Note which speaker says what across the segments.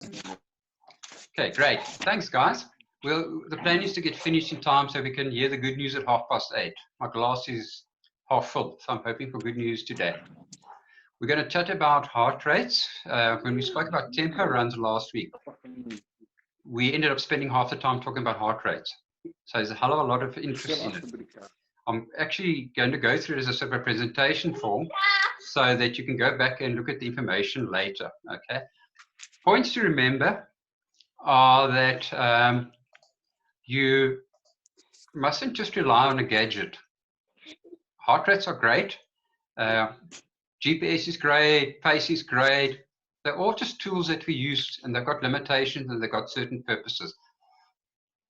Speaker 1: Okay, great. Thanks, guys. Well, the plan is to get finished in time so we can hear the good news at 8:30. My glass is half full, so I'm hoping for good news today. We're going to chat about heart rates. When we spoke about tempo runs last week, we ended up spending half the time talking about heart rates. So there's a hell of a lot of interest in it. I'm actually going to go through it as a sort of a presentation form so that you can go back and look at the information later. Okay. Points to remember are that you mustn't just rely on a gadget. Heart rates are great. GPS is great. Pace is great. They're all just tools that we use, and they've got limitations and they've got certain purposes.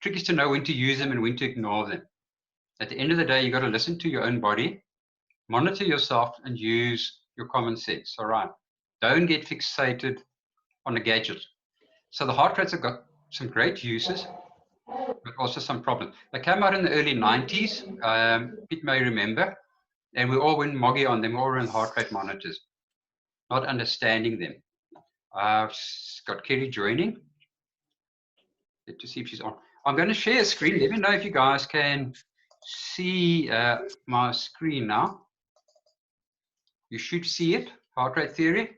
Speaker 1: Trick is to know when to use them and when to ignore them. At the end of the day, you've got to listen to your own body, monitor yourself, and use your common sense. All right. Don't get fixated on a gadget. So the heart rates have got some great uses, but also some problems. They came out in the early 90s, Pete may remember, and we all went moggy on them, all around heart rate monitors, not understanding them. I've got Kerry joining. Let's see if she's on. I'm going to share a screen. Let me know if you guys can see my screen now. You should see it, heart rate theory.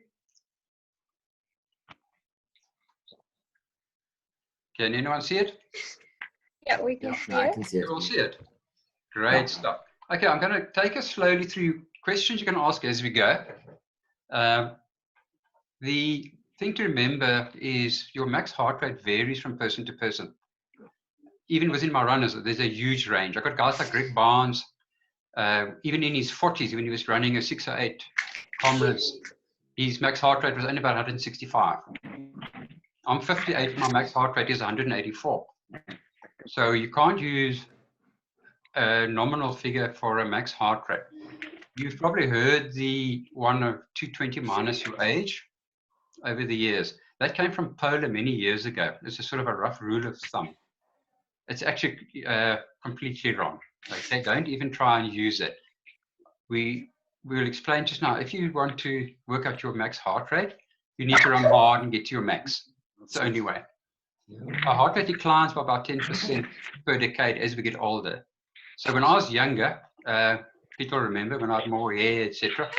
Speaker 1: Can anyone see it?
Speaker 2: Yeah, we can see
Speaker 3: I
Speaker 2: it.
Speaker 3: can see it.
Speaker 1: You all see it? Great stuff. Okay, I'm going to take us slowly through questions you can ask as we go. The thing to remember is your max heart rate varies from person to person. Even within my runners, there's a huge range. I've got guys like Greg Barnes, even in his 40s, when he was running a 608 Comrades, his max heart rate was only about 165. I'm 58, my max heart rate is 184. So you can't use a nominal figure for a max heart rate. You've probably heard the one of 220 minus your age over the years. That came from Polar many years ago. It's a sort of a rough rule of thumb. It's actually completely wrong. Okay, don't even try and use it. We will explain just now. If you want to work out your max heart rate, you need to run hard and get to your max. It's the only way. Our heart rate declines by about 10% per decade as we get older. So when I was younger, people remember when I had more hair, etc.,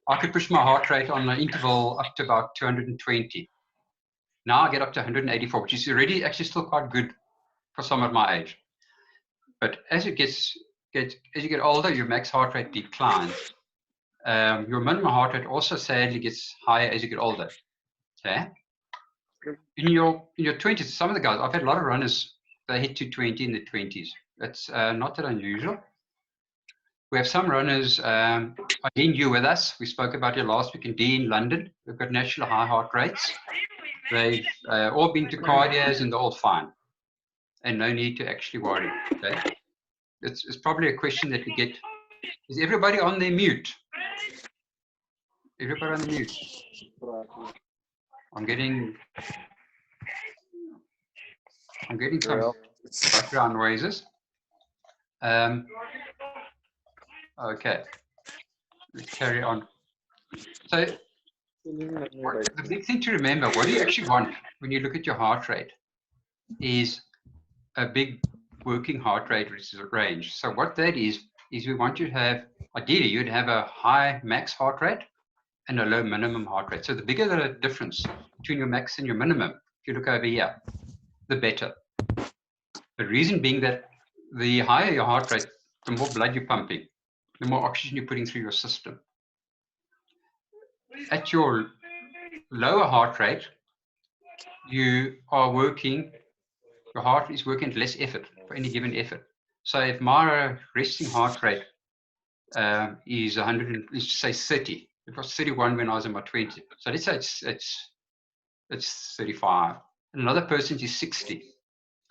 Speaker 1: I could push my heart rate on an interval up to about 220. Now I get up to 184, which is already actually still quite good for someone of my age. But as you get older, your max heart rate declines. Your minimum heart rate also sadly gets higher as you get older. Okay. In your 20s, some of the guys, I've had a lot of runners, they hit 220 in the 20s. That's not that unusual. We have some runners, Dean, you with us. We spoke about it last week in Dean, London. We've got naturally high heart rates. They've all been to cardios and they're all fine. And no need to actually worry. Okay? It's probably a question that we get. Is everybody on their mute? Everybody on the mute? I'm getting some background noises. Okay, let's carry on. So the big thing to remember, what do you actually want when you look at your heart rate is a big working heart rate range. So what that is we want you to have, ideally you'd have a high max heart rate and a low minimum heart rate. So the bigger the difference between your max and your minimum, if you look over here, the better. The reason being that the higher your heart rate, the more blood you're pumping, the more oxygen you're putting through your system. At your lower heart rate, you are working, your heart is working at less effort for any given effort. So if my resting heart rate is 100, let's say 30, it was 31 when I was in my 20s. So let's say it's 35. And another person's is 60.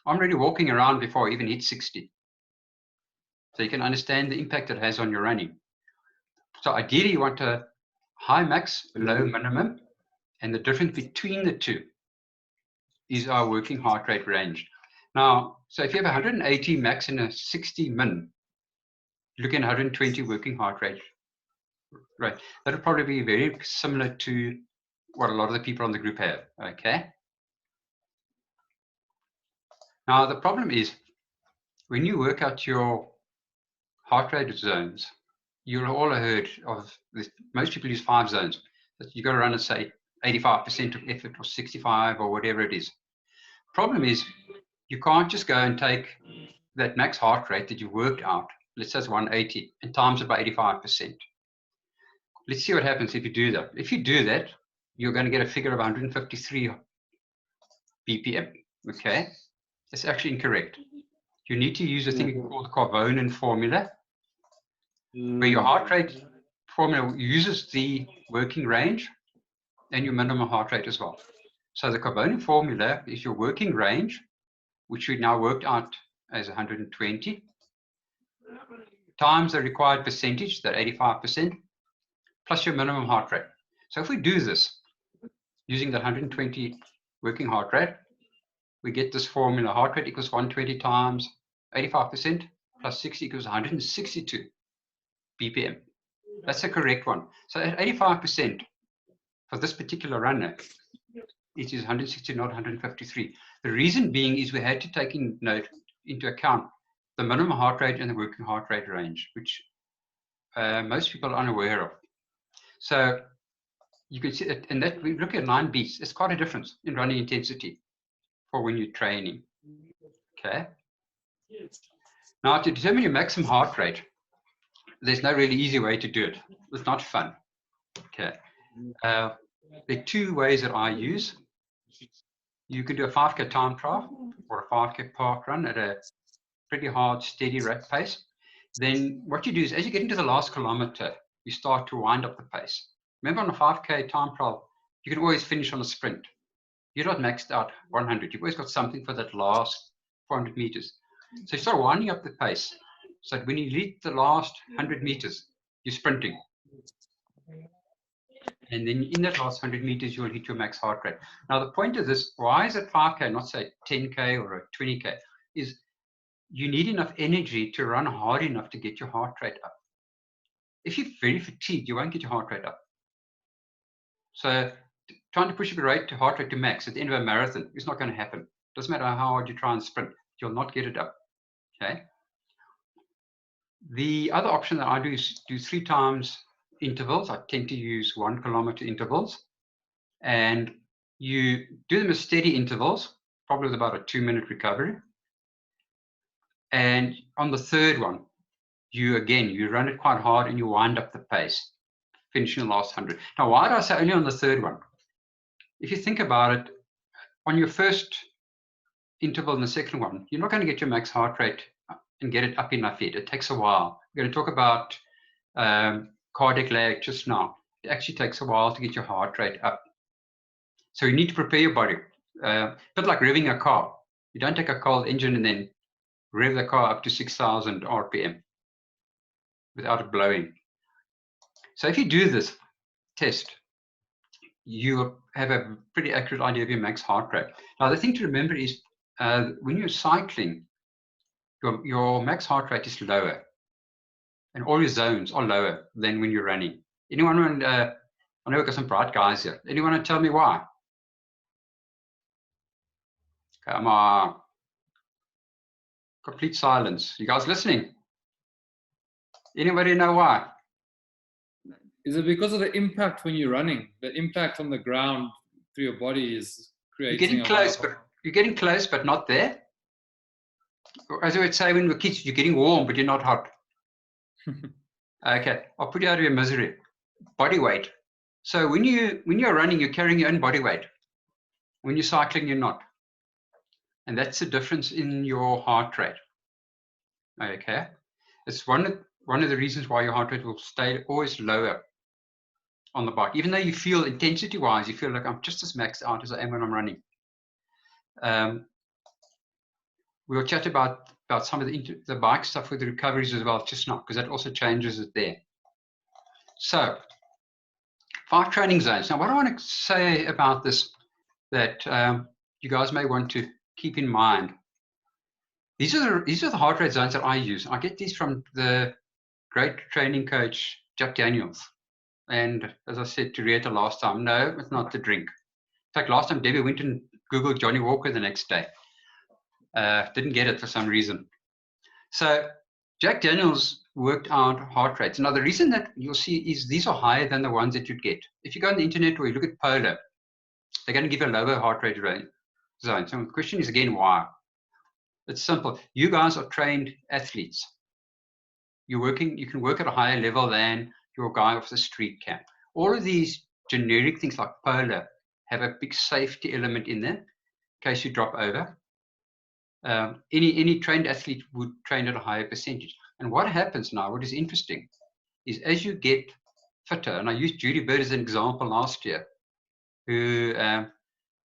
Speaker 1: I'm already walking around before I even hit 60. So you can understand the impact it has on your running. So ideally you want a high max, low minimum, and the difference between the two is our working heart rate range. Now, so if you have 180 max and a 60 min, you're looking at 120 working heart rate. Right, that'll probably be very similar to what a lot of the people on the group have, okay? Now, the problem is when you work out your heart rate zones, you'll all have heard of this. Most people use 5 zones. You've got to run at, say, 85% of effort or 65 or whatever it is. Problem is, you can't just go and take that max heart rate that you worked out, let's say it's 180, and times it by 85%. Let's see what happens if you do that. If you do that, you're going to get a figure of 153 BPM, okay? That's actually incorrect. You need to use a thing called the Karvonen formula, where your heart rate formula uses the working range and your minimum heart rate as well. So the Karvonen formula is your working range, which we now worked out as 120, times the required percentage, that 85%, plus your minimum heart rate. So if we do this using the 120 working heart rate, we get this formula: heart rate equals 120 times 85% plus 60 equals 162 BPM. That's the correct one. So at 85% for this particular runner, it is 160, not 153. The reason being is we had to take into account the minimum heart rate and the working heart rate range, which most people are unaware of. So you can see that, and that we look at 9 beats. It's quite a difference in running intensity for when you're training. Okay. Now, to determine your maximum heart rate, there's no really easy way to do it. It's not fun. Okay. There are 2 ways that I use. You can do a 5K time trial or a 5K park run at a pretty hard, steady rate pace. Then what you do is, as you get into the last kilometer, you start to wind up the pace. Remember, on a 5K time trial, you can always finish on a sprint. You're not maxed out 100. You've always got something for that last 400 meters. So you start winding up the pace, so that when you lead the last 100 meters, you're sprinting. And then in that last 100 meters, you'll hit your max heart rate. Now, the point of this, why is it 5K, not say 10K or a 20K, is you need enough energy to run hard enough to get your heart rate up. If you're very fatigued, you won't get your heart rate up. So trying to push your heart rate to max at the end of a marathon is not going to happen. Doesn't matter how hard you try and sprint, you'll not get it up. Okay. The other option that I do is do 3 times intervals. I tend to use 1 kilometer intervals, and you do them as steady intervals, probably with about a 2-minute recovery. And on the 3rd one, you run it quite hard and you wind up the pace, finishing the last 100. Now, why do I say only on the 3rd one? If you think about it, on your first interval and the 2nd one, you're not going to get your max heart rate and get it up enough yet. It takes a while. We're going to talk about cardiac lag just now. It actually takes a while to get your heart rate up. So you need to prepare your body. A bit like revving a car. You don't take a cold engine and then rev the car up to 6,000 RPM without it blowing. So if you do this test, you have a pretty accurate idea of your max heart rate. Now, the thing to remember is when you're cycling, your max heart rate is lower, and all your zones are lower than when you're running. Anyone, I know we've got some bright guys here. Anyone want to tell me why? Come on. Complete silence. You guys listening? Anybody know why?
Speaker 3: Is it because of the impact when you're running? The impact on the ground through your body is creating.
Speaker 1: You're getting close, but not there. As I would say when we're kids, you're getting warm, but you're not hot. Okay, I'll put you out of your misery. Body weight. So when you're running, you're carrying your own body weight. When you're cycling, you're not. And that's the difference in your heart rate. Okay, it's one of the reasons why your heart rate will stay always lower on the bike, even though you feel intensity-wise, you feel like I'm just as maxed out as I am when I'm running. We'll chat about some of the bike stuff with the recoveries as well just now, because that also changes it there. So, 5 training zones. Now, what I want to say about this that you guys may want to keep in mind. These are the heart rate zones that I use. I get these from the great training coach, Jack Daniels. And as I said to Rieta last time, no, it's not the drink. In fact, last time Debbie went and Googled Johnny Walker the next day. Didn't get it for some reason. So Jack Daniels worked out heart rates. Now, the reason that you'll see is these are higher than the ones that you'd get. If you go on the internet or you look at Polo, they're going to give you a lower heart rate zone. So the question is again, why? It's simple. You guys are trained athletes. You can work at a higher level than your guy off the street can. All of these generic things like Polo have a big safety element in them in case you drop over. Any trained athlete would train at a higher percentage. And what happens now, what is interesting, is as you get fitter, and I used Judy Bird as an example last year, who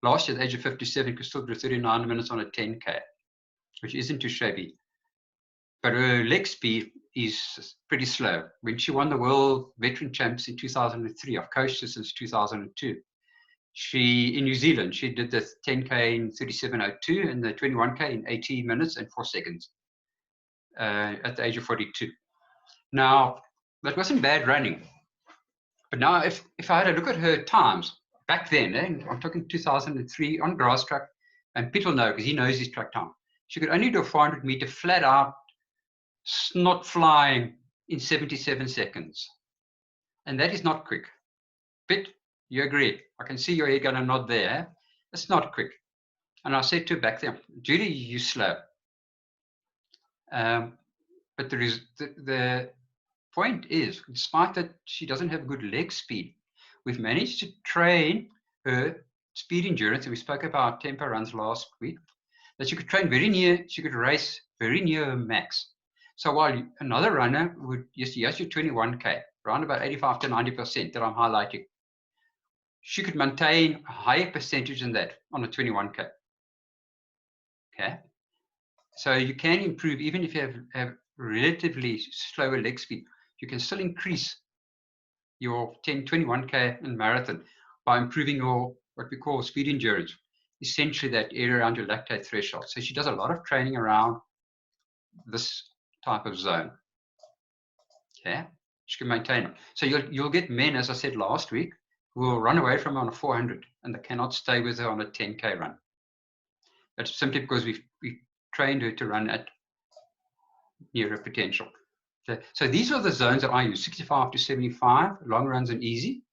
Speaker 1: last year at the age of 57 could still do 39 minutes on a 10K, which isn't too shabby. But her leg speed is pretty slow. When she won the World Veteran Champs in 2003, I've coached her since 2002. In New Zealand, she did the 10K in 37:02 and the 21K in 80 minutes and 4 seconds at the age of 42. Now, that wasn't bad running. But now, if I had a look at her times back then, I'm talking 2003 on grass track, and Pete will know because he knows his track time. She could only do a 400-meter flat out, snot flying in 77 seconds. And that is not quick. Pete, you agree? I can see your head going to nod there. It's not quick. And I said to her back there, Judy, you're slow. But the point is, despite that she doesn't have good leg speed, we've managed to train her speed endurance. And we spoke about tempo runs last week, that she could train she could race very near her max. So while another runner would, yes, your 21K, around about 85 to 90% that I'm highlighting, she could maintain a higher percentage than that on a 21K. Okay. So you can improve, even if you have relatively slower leg speed, you can still increase your 10, 21K and marathon by improving your, what we call speed endurance, essentially that area around your lactate threshold. So she does a lot of training around this type of zone. Okay. She can maintain it. So you'll get men, as I said last week, who will run away from her on a 400 and they cannot stay with her on a 10K run. That's simply because we've trained her to run at near her potential. So these are the zones that I use: 65 to 75, long runs and easy.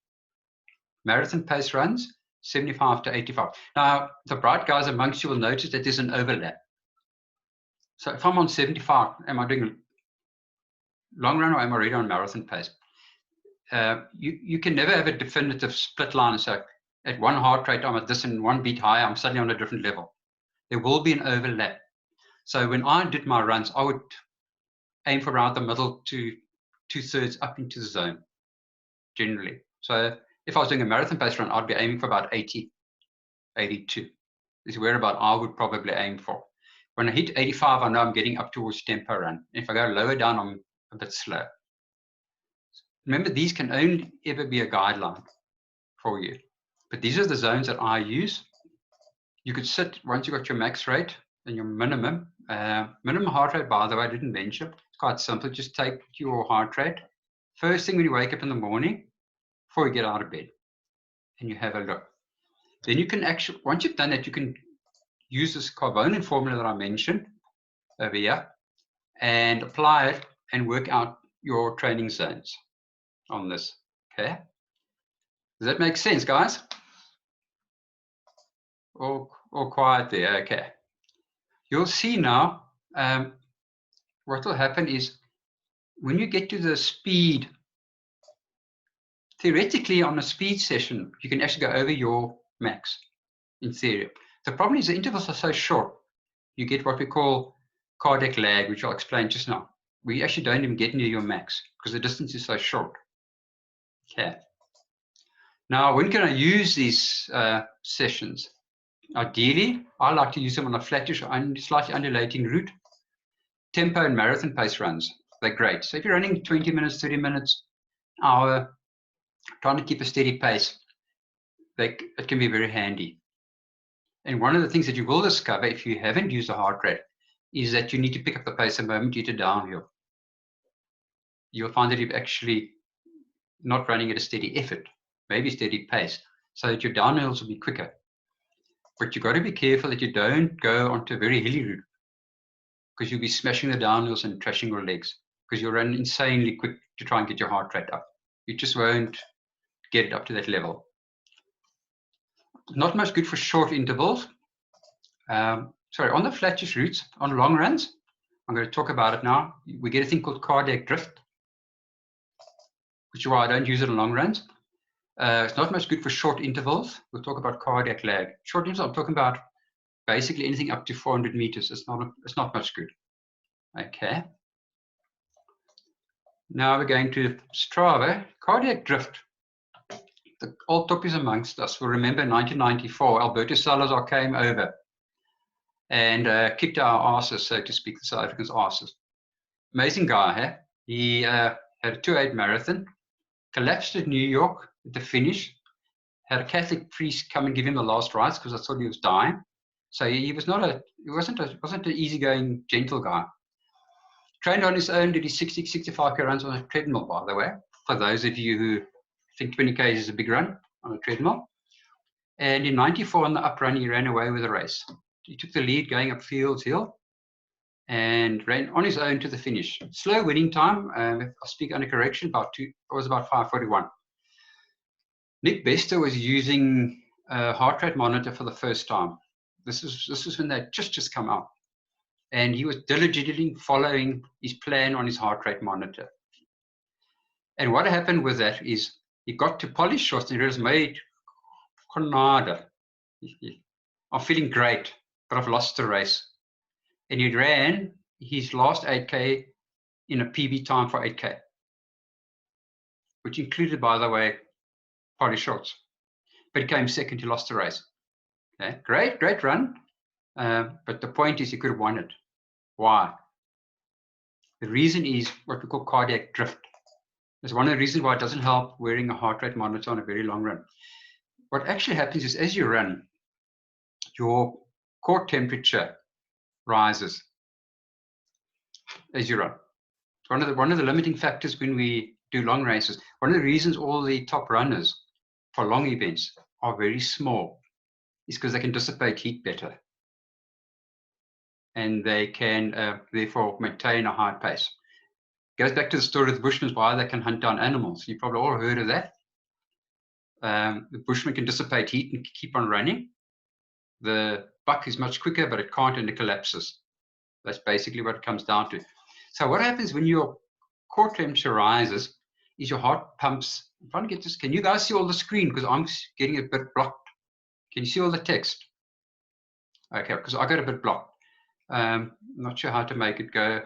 Speaker 1: Marathon pace runs, 75 to 85. Now, the bright guys amongst you will notice that there's an overlap. So if I'm on 75, am I doing long run or am I already on marathon pace? You can never have a definitive split line. So at one heart rate, I'm at this, and one beat higher, I'm suddenly on a different level. There will be an overlap. So when I did my runs, I would aim for around the middle to 2/3 up into the zone, generally. So if I was doing a marathon pace run, I'd be aiming for about 80, 82. This is whereabout I would probably aim for. When I hit 85, I know I'm getting up towards tempo run. If I go lower down, I'm a bit slow. Remember, these can only ever be a guideline for you. But these are the zones that I use. You could sit, once you got your max rate and your minimum heart rate, by the way, I didn't mention. It's quite simple. Just take your heart rate first thing when you wake up in the morning before you get out of bed, and you have a look. Then you can actually, once you've done that, you can use this Karvonen formula that I mentioned over here and apply it and work out your training zones on this. Okay. Does that make sense, guys? All quiet there. Okay. You'll see now what will happen is when you get to the speed, theoretically on a speed session, you can actually go over your max in theory. The problem is the intervals are so short, you get what we call cardiac lag, which I'll explain just now. We actually don't even get near your max because the distance is so short. Okay. Now, when can I use these sessions? Ideally, I like to use them on a flattish, slightly undulating route. Tempo and marathon pace runs, they're great. So if you're running 20 minutes, 30 minutes, hour, trying to keep a steady pace, it can be very handy. And one of the things that you will discover if you haven't used a heart rate is that you need to pick up the pace the moment you hit a downhill. You'll find that you've actually not running at a steady effort, maybe steady pace, so that your downhills will be quicker. But you've got to be careful that you don't go onto a very hilly route, because you'll be smashing the downhills and trashing your legs, because you'll run insanely quick to try and get your heart rate up. You just won't get it up to that level. Not much good for short intervals. Sorry, on the flattish routes, on long runs, I'm going to talk about it now. We get a thing called cardiac drift, which is why I don't use it on long runs. It's not much good for short intervals. We'll talk about cardiac lag. Short intervals, I'm talking about basically anything up to 400 meters. It's not much good. Okay. Now we're going to Strava. Cardiac drift. The old toppies amongst us will remember in 1994, Alberto Salazar came over and kicked our asses, so to speak, the South Africans' asses. Amazing guy, huh? He had a 2:08 marathon, collapsed at New York at the finish, had a Catholic priest come and give him the last rites because I thought he was dying. So he wasn't an easygoing, gentle guy. Trained on his own, did his 60, 65K runs on a treadmill, by the way, for those of you who think 20K is a big run on a treadmill. And in 94 on the up run, he ran away with the race. He took the lead going up Fields Hill and ran on his own to the finish. Slow winning time, I'll speak under correction, it was about 5:41. Nick Bester was using a heart rate monitor for the first time. This was when they just come out. And he was diligently following his plan on his heart rate monitor. And what happened with that is he got to polish shots and he was made Conada. I'm feeling great, but I've lost the race. And he ran his last 8K in a PB time for 8K, which included, by the way, polish shots. But he came second, he lost the race. Okay, great run. But the point is he could have won it. Why? The reason is what we call cardiac drift. It's one of the reasons why it doesn't help wearing a heart rate monitor on a very long run. What actually happens is as you run, your core temperature rises as you run. It's one of the limiting factors when we do long races. One of the reasons all the top runners for long events are very small is because they can dissipate heat better. And they can therefore maintain a high pace. Goes back to the story of the Bushmen, why they can hunt down animals. You've probably all heard of that. The Bushman can dissipate heat and keep on running. The buck is much quicker, but it can't and it collapses. That's basically what it comes down to. So what happens when your core temperature rises is your heart pumps. I'm trying to get this. Can you guys see all the screen? Because I'm getting a bit blocked. Can you see all the text? Okay, because I got a bit blocked. I'm not sure how to make it go.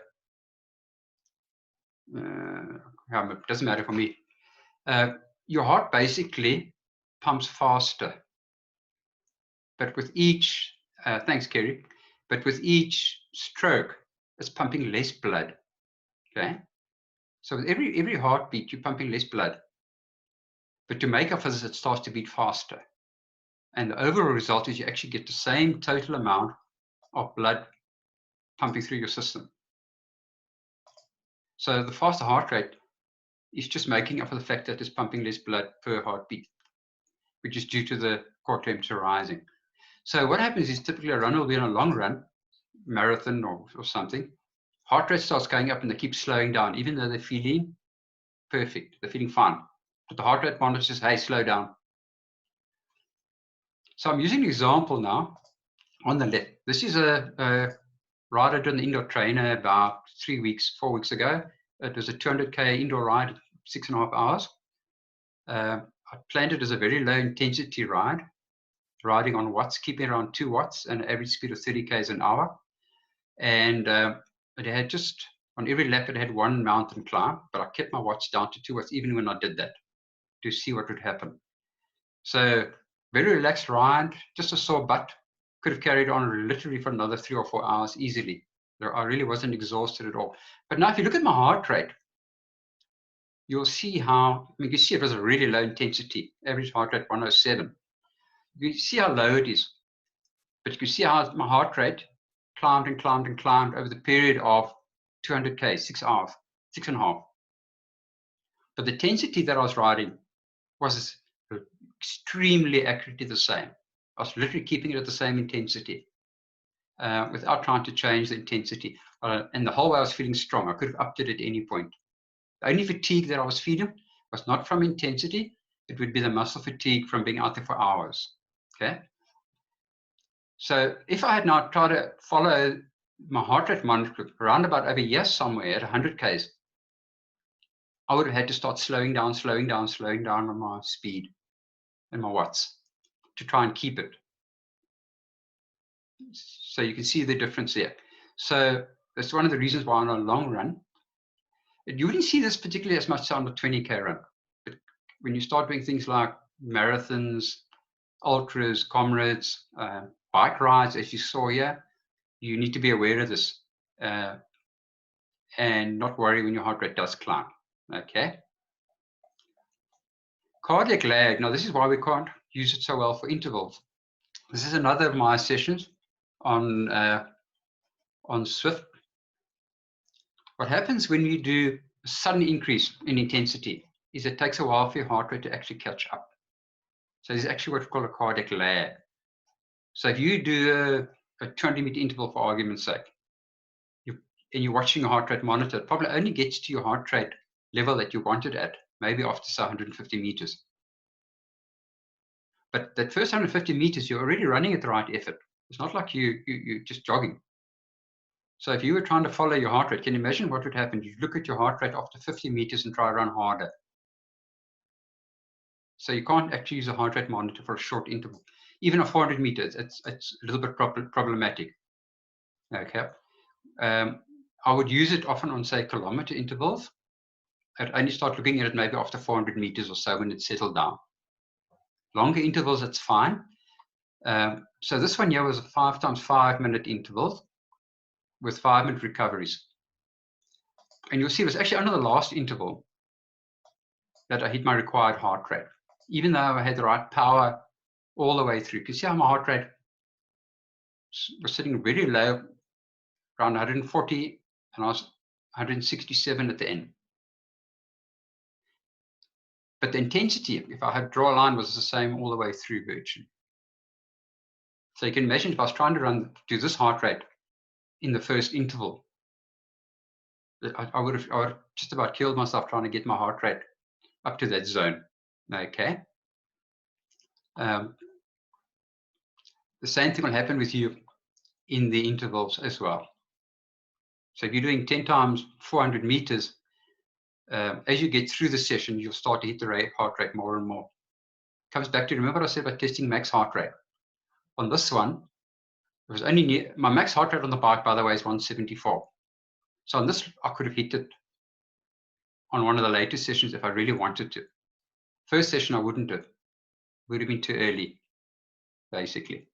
Speaker 1: It doesn't matter for me. Your heart basically pumps faster. But with each, thanks, Kerry, but with each stroke, it's pumping less blood. Okay? So with every heartbeat, you're pumping less blood. But to make up for this, it starts to beat faster. And the overall result is you actually get the same total amount of blood pumping through your system. So the faster heart rate is just making up for the fact that it's pumping less blood per heartbeat, which is due to the core temperature rising. So what happens is typically a runner will be on a long run, marathon or something. Heart rate starts going up and they keep slowing down, even though they're feeling perfect. They're feeling fine. But the heart rate monitor says, hey, slow down. So I'm using an example now on the left. This is a ride I did on the indoor trainer about 4 weeks ago. It was a 200K indoor ride, 6.5 hours. I planned it as a very low intensity ride, riding on watts, keeping around 2 watts and an average speed of 30 Ks an hour. And it had just, on every lap, it had one mountain climb, but I kept my watts down to 2 watts even when I did that to see what would happen. So very relaxed ride, just a sore butt. Could have carried on literally for another 3 or 4 hours easily. I really wasn't exhausted at all. But now if you look at my heart rate, you'll see how, you can see it was a really low intensity, average heart rate 107. You can see how low it is. But you can see how my heart rate climbed and climbed and climbed over the period of 200K, 6 hours, 6.5. But the intensity that I was riding was extremely accurately the same. I was literally keeping it at the same intensity without trying to change the intensity. And the whole way I was feeling strong. I could have upped it at any point. The only fatigue that I was feeling was not from intensity. It would be the muscle fatigue from being out there for hours. Okay. So if I had now tried to follow my heart rate monitor around about over here somewhere at 100 Ks, I would have had to start slowing down on my speed and my watts to try and keep it. So you can see the difference there. So that's one of the reasons why on a long run, you wouldn't see this particularly as much on a 20K run. But when you start doing things like marathons, ultras, comrades, bike rides, as you saw here, you need to be aware of this and not worry when your heart rate does climb. Okay. Cardiac lag. Now, this is why we can't use it so well for intervals. This is another of my sessions on Swift. What happens when you do a sudden increase in intensity is it takes a while for your heart rate to actually catch up. So this is actually what we call a cardiac lag. So if you do a 200-meter interval, for argument's sake, and you're watching your heart rate monitor, it probably only gets to your heart rate level that you want it at, maybe after say 150 meters. But that first 150 meters, you're already running at the right effort. It's not like you're just jogging. So if you were trying to follow your heart rate, can you imagine what would happen? You look at your heart rate after 50 meters and try to run harder. So you can't actually use a heart rate monitor for a short interval. Even a 400 meters, it's a little bit problematic. Okay. I would use it often on, say, kilometer intervals. I'd only start looking at it maybe after 400 meters or so when it's settled down. Longer intervals, that's fine. So this one here was a 5 times 5 minute intervals with 5-minute recoveries. And you'll see it was actually under the last interval that I hit my required heart rate, even though I had the right power all the way through. You can see how my heart rate was sitting really low, around 140, and I was 167 at the end. But the intensity, if I had to draw a line, was the same all the way through virtually. So you can imagine if I was trying to do this heart rate in the first interval, I would have just about killed myself trying to get my heart rate up to that zone. Okay. The same thing will happen with you in the intervals as well. So if you're doing 10 times 400 meters, as you get through the session, you'll start to hit the heart rate more and more. Comes back to, remember what I said about testing max heart rate? On this one, it was only my max heart rate on the bike, by the way, is 174. So on this, I could have hit it on one of the later sessions if I really wanted to. First session, I wouldn't have. It would have been too early, basically.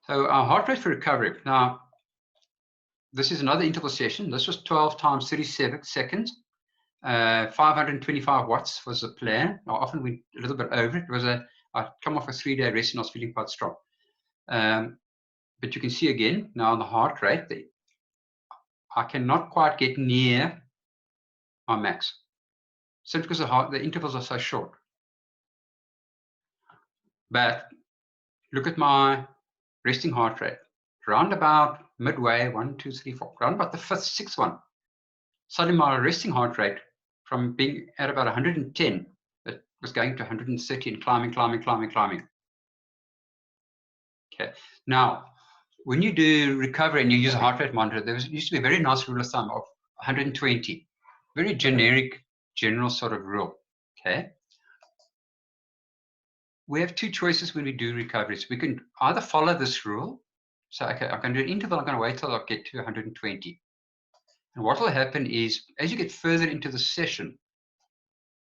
Speaker 1: So our heart rate for recovery. Now, this is another interval session. This was 12 times 37 seconds. 525 watts was the plan. I often went a little bit over it. I'd come off a 3-day rest and I was feeling quite strong. But you can see again, now the heart rate, I cannot quite get near my max, simply because the intervals are so short. But look at my resting heart rate. Round about midway, 1, 2, 3, 4, round about the 5th, 6th one. Suddenly my resting heart rate from being at about 110, it was going to 130 and climbing. Okay. Now, when you do recovery and you use a heart rate monitor, there used to be a very nice rule of thumb of 120. Very generic, general sort of rule. Okay. We have two choices when we do recoveries. We can either follow this rule. So, okay, I'm going to do an interval. I'm going to wait till I get to 120. And what will happen is, as you get further into the session,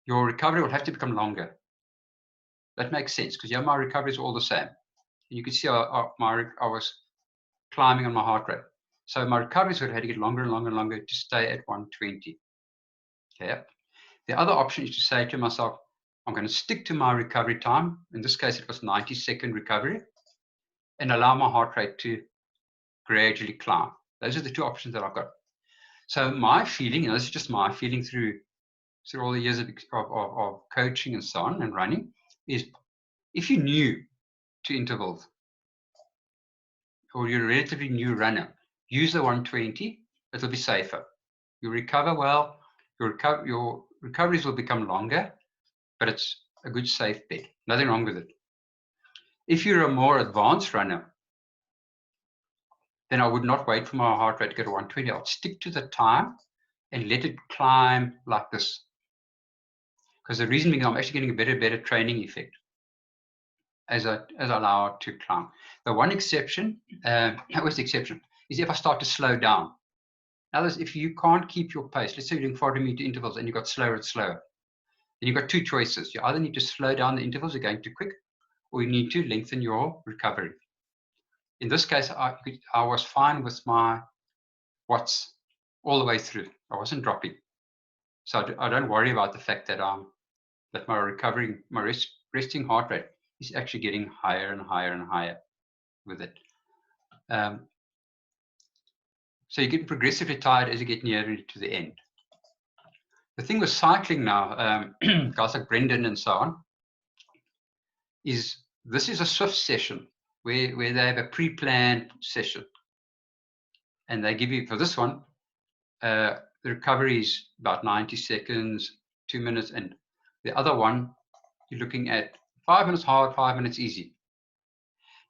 Speaker 1: your recovery will have to become longer. That makes sense because my recovery is all the same. And you can see I was climbing on my heart rate. So my recoveries would have to get longer and longer to stay at 120. Okay. The other option is to say to myself, I'm going to stick to my recovery time. In this case, it was 90-second recovery, and allow my heart rate to gradually climb. Those are the two options that I've got. So my feeling, and this is just my feeling through all the years of coaching and so on and running, is if you're new to intervals or you're a relatively new runner, use the 120. It'll be safer. You recover well. Your recoveries will become longer, but it's a good safe bet. Nothing wrong with it. If you're a more advanced runner, then I would not wait for my heart rate to go to 120. I'll stick to the time and let it climb like this. Because the reason being, I'm actually getting a better training effect as I allow it to climb. The one exception, that was the exception, is if I start to slow down. Now, if you can't keep your pace, let's say you're doing 40-meter intervals and you got slower and slower, then you've got two choices. You either need to slow down the intervals, you're going too quick, or you need to lengthen your recovery. In this case, I was fine with my watts all the way through. I wasn't dropping. So I don't worry about the fact that that my recovery, my resting heart rate is actually getting higher and higher and higher with it. So you get progressively tired as you get nearer to the end. The thing with cycling now, guys like Brendan and so on, is this is a swift session where they have a pre-planned session. And they give you, for this one, the recovery is about 90 seconds, 2 minutes. And the other one, you're looking at 5 minutes hard, 5 minutes easy.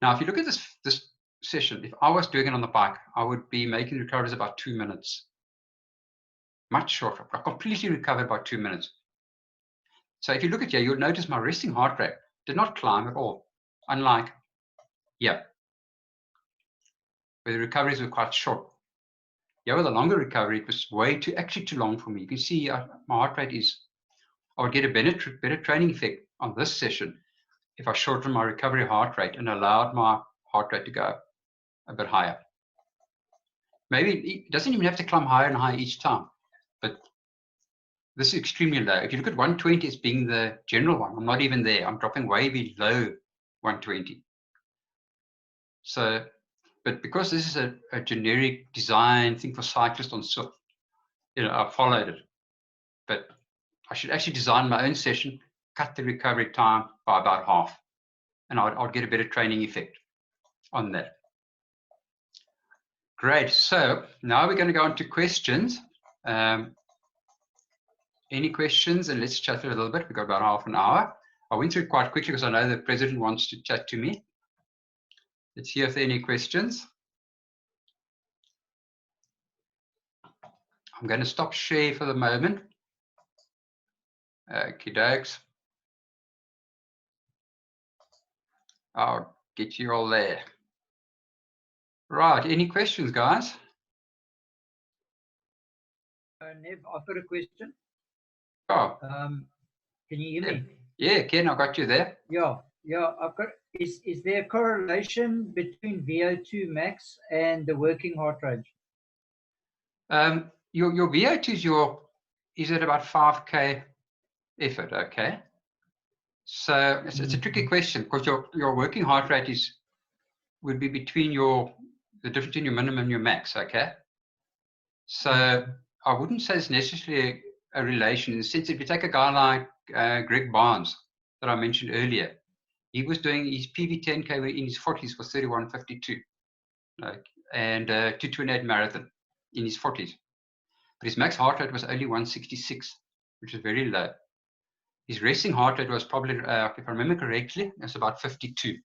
Speaker 1: Now, if you look at this session, if I was doing it on the bike, I would be making recoveries about 2 minutes. Much shorter. I completely recovered by 2 minutes. So if you look at here, you'll notice my resting heart rate did not climb at all. Unlike here, where the recoveries were quite short. Here with a longer recovery, it was actually too long for me. You can see my heart rate is, I would get a better training effect on this session if I shortened my recovery heart rate and allowed my heart rate to go a bit higher. Maybe it doesn't even have to climb higher and higher each time, but this is extremely low. If you look at 120 as being the general one, I'm not even there. I'm dropping way below 120. So, but because this is a generic design thing for cyclists on SUF, I followed it. But I should actually design my own session, cut the recovery time by about half, and I'll get a better training effect on that. Great. So now we're going to go on to questions. Any questions? And let's chat a little bit. We've got about half an hour. I went through it quite quickly because I know the president wants to chat to me. Let's hear if there are any questions. I'm going to stop share for the moment. Okie dokes. I'll get you all there. Right. Any questions, guys?
Speaker 4: Nev, I've got a question.
Speaker 1: Oh.
Speaker 4: Can you hear me?
Speaker 1: Yeah, Ken, I got you there.
Speaker 4: Yeah. I've got. Is there a correlation between VO2 max and the working heart rate?
Speaker 1: Your VO2 is at about 5K effort, okay? So it's a tricky question because your working heart rate would be between the difference between your minimum and your max, okay? So I wouldn't say it's necessarily a relation in the sense if you take a guy like Greg Barnes that I mentioned earlier, he was doing his PV10K in his 40s for 31:52, and 2:28 marathon in his 40s. But his max heart rate was only 166, which is very low. His resting heart rate was probably, if I remember correctly, it's about 52.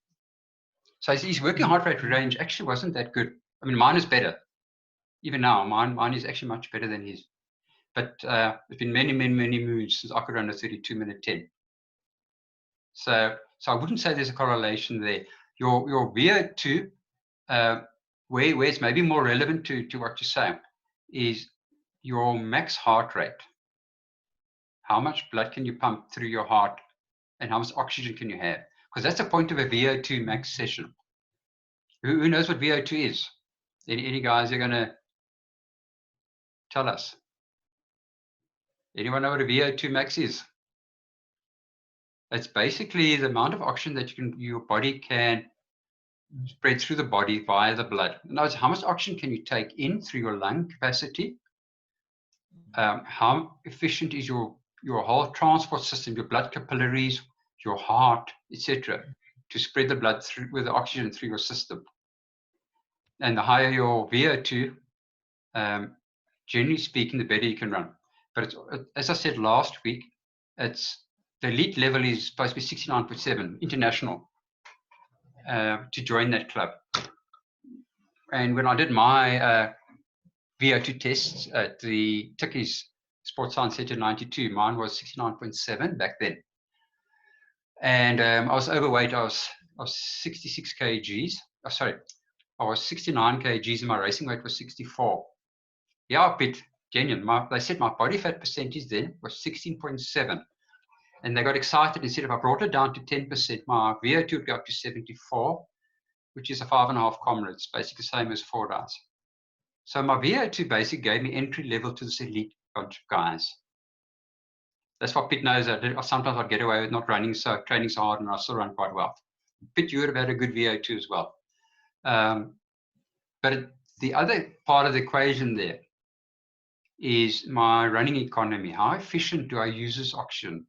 Speaker 1: So his working heart rate range actually wasn't that good. I mean, mine is better. Even now, mine is actually much better than his. But it's been many moons since I could run a 32-minute 10. So I wouldn't say there's a correlation there. Your VO2, where it's maybe more relevant to what you're saying, is your max heart rate. How much blood can you pump through your heart and how much oxygen can you have? Because that's the point of a VO2 max session. Who knows what VO2 is? Any guys are going to tell us? Anyone know what a VO2 max is? It's basically the amount of oxygen that your body can spread through the body via the blood. In other words, how much oxygen can you take in through your lung capacity how efficient is your whole transport system, your blood capillaries, your heart, etc., to spread the blood through with the oxygen through your system. And the higher your VO2, generally speaking, the better you can run. But as I said last week, the elite level is supposed to be 69.7 international to join that club. And when I did my VO2 tests at the Tikkies Sports Science Center 92, mine was 69.7 back then. And I was overweight. I was 66 kgs. Oh, sorry, I was 69 kgs and my racing weight was 64. Yeah, a bit genuine. They said my body fat percentage then was 16.7. And they got excited and said if I brought it down to 10%, my VO2 would go up to 74, which is a 5.5 comrades, basically the same as 4 guys. So my VO2 basic gave me entry level to this elite bunch of guys. That's what Pitt knows. Sometimes I'd get away with not running, so training so hard, and I still run quite well. Pitt, you would have had a good VO2 as well. But the other part of the equation there is my running economy. How efficient do I use this oxygen?